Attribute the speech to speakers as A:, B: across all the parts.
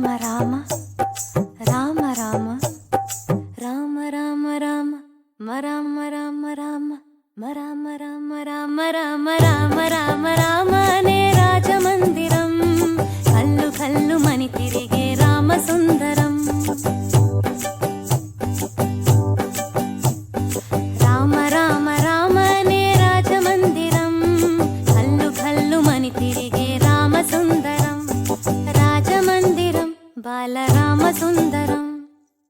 A: రామ రామ రామ రామ రామ రామ రామ రామ రామ రామ రామ రామ రామ రామ రామ రామ అనే రాజమందిరం కల్లు కల్లు మని తిరిగే రామ సుందరం రామ రామ రామ అనే రాజమందిరం కల్లు కల్లు మని తిరిగే రామ సుందరం రాజమందిరం బాలరామ సుందరం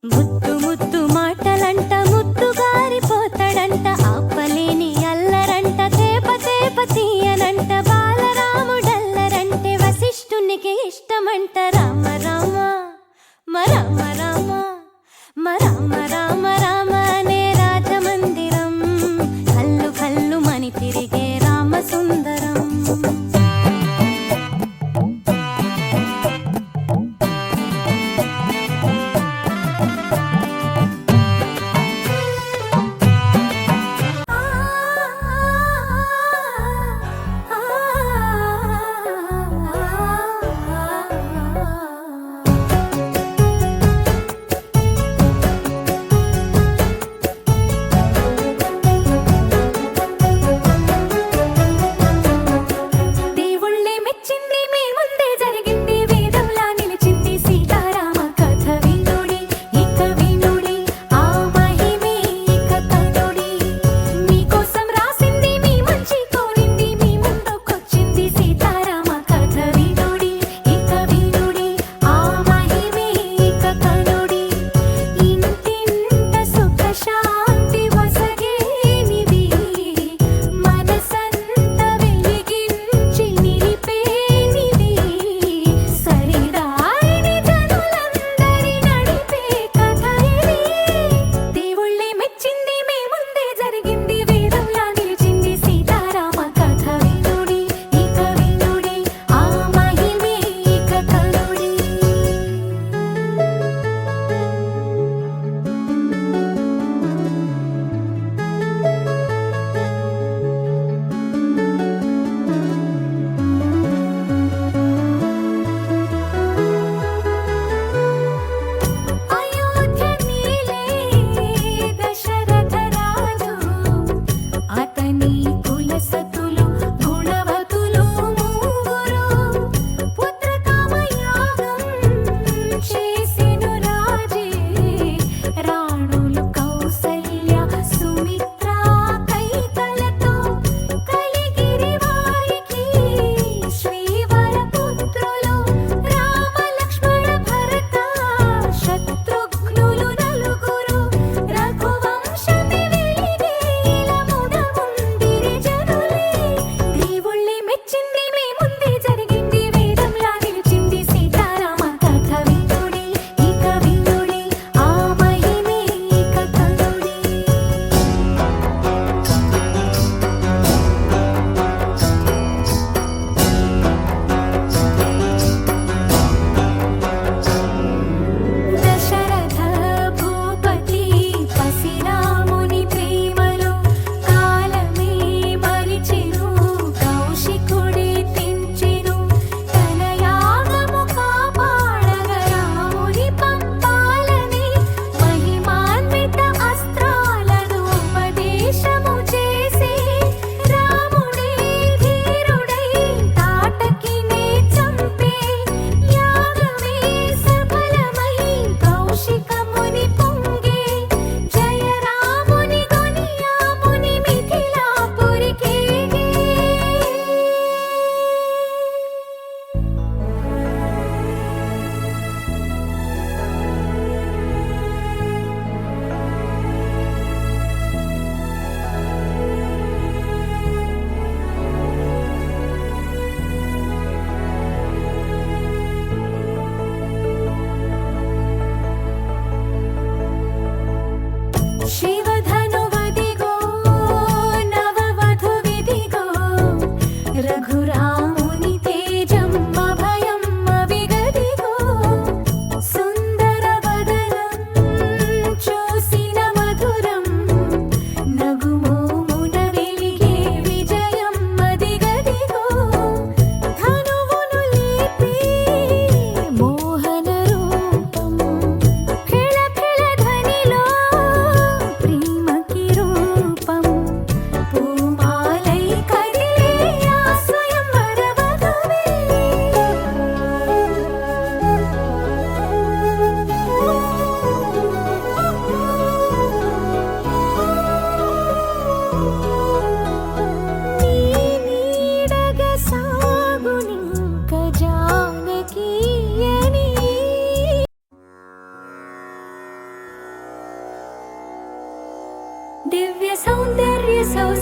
A: ముద్దు ముద్దు మాటలంట ముద్దు గారిపోతాడంట ఆపలేని అల్లరంట తేప తేప తీయనంట బాలరాముడల్లరంటే వశిష్ఠునికి ఇష్టమంట రామ రామ రామ రామ రామ రామ రామ అనే రాజమందిరం కల్లు కల్లు మని తిరిగే రామ సుందరం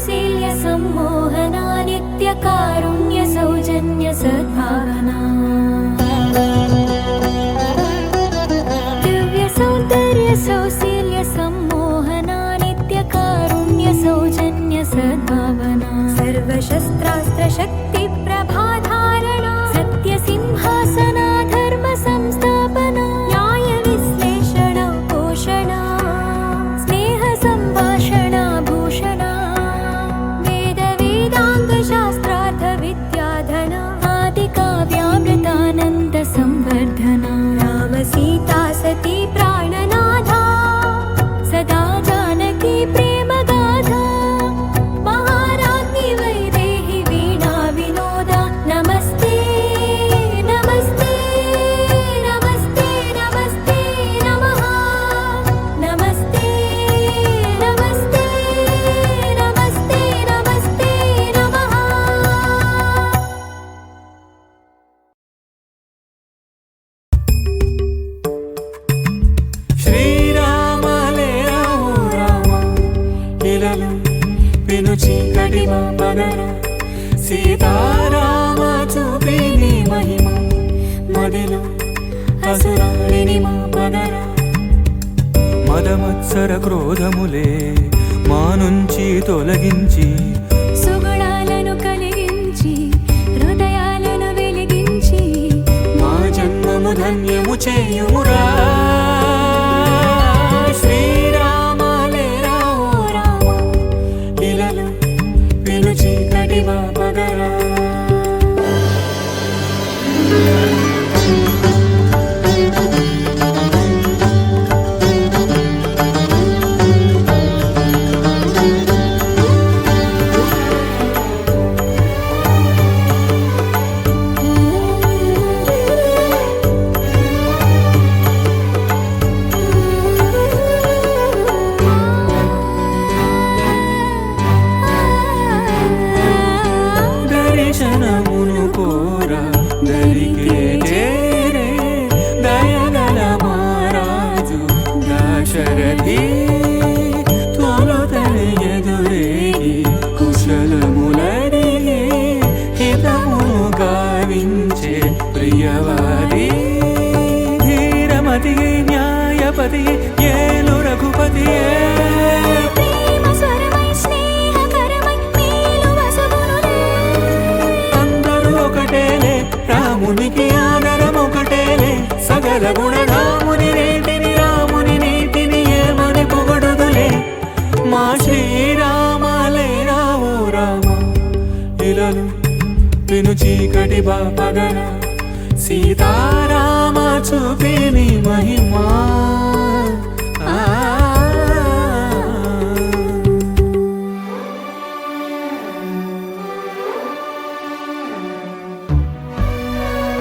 A: సౌశీల్య సమ్మోహన నిత్య కారుణ్య సౌజన్య సద్భావన దివ్య సౌందర్య సౌశీల్య సమ్మోహన నిత్య కారుణ్య సౌజన్య సద్భావన సర్వశస్త్రాస్త్ర శక్తి ప్రభాధారణ సత్య సింహాసన ధర్మ సంస్థాపన న్యాయ విశ్లేషణ పోషణ స్నేహ సంభాషణ భూషణ వేద వేదాంగ శాస్త్రార్థ విద్యాధన ఆది కావ్యామృతానంద సంవర్ధన రామ సీతా సతీ ప్రాణనాథ సదా జానకి ప్రేమ గాథ మహారాజ్ఞి వైదేహి వీణా వినోద నమస్తే నమస్తే నమస్తే నమస్తే నమః నమస్తే నమస్తే నమస్తే నమస్తే నమః
B: శ్రీరామలే రావు రామ ఇలలు పెను చీకటి పగర సీతారామ చూపి నీ మహిమ మదిలో అసురాణిని మా పగర మదమత్సర క్రోధములే మా నుంచి తొలగించి
A: సుగుణాలను కలిగించి హృదయాలను వెలిగించి
B: మా జన్మము ధన్యము చేయురా శ్రీరామలే రావు రామ ఇలలు పెను చీకటి పగర దర్శనమును కోరా దరికే చేరే దయగల మహారాజు దాశరథి తొలుతని ఎదురేగి కుశలములడిగే హితమును గావించే ప్రియవాది ధీరమతి న్యాయపతి ఏలు రఘుపతియే
A: ప్రేమ స్వరమై స్నేహకరమై మేలు వసగునులే
B: అందరూ ఒకటేలే రామునికి ఆదరం ఒకటేలే సకల గుణరాముని రేటిని రాముని నీటిని ఏమని పొగడుదులే మా శ్రీరామలే రావు రామ ఇలలు పెను చీకటి పగర సీతారామ చూపి నీ మహిమా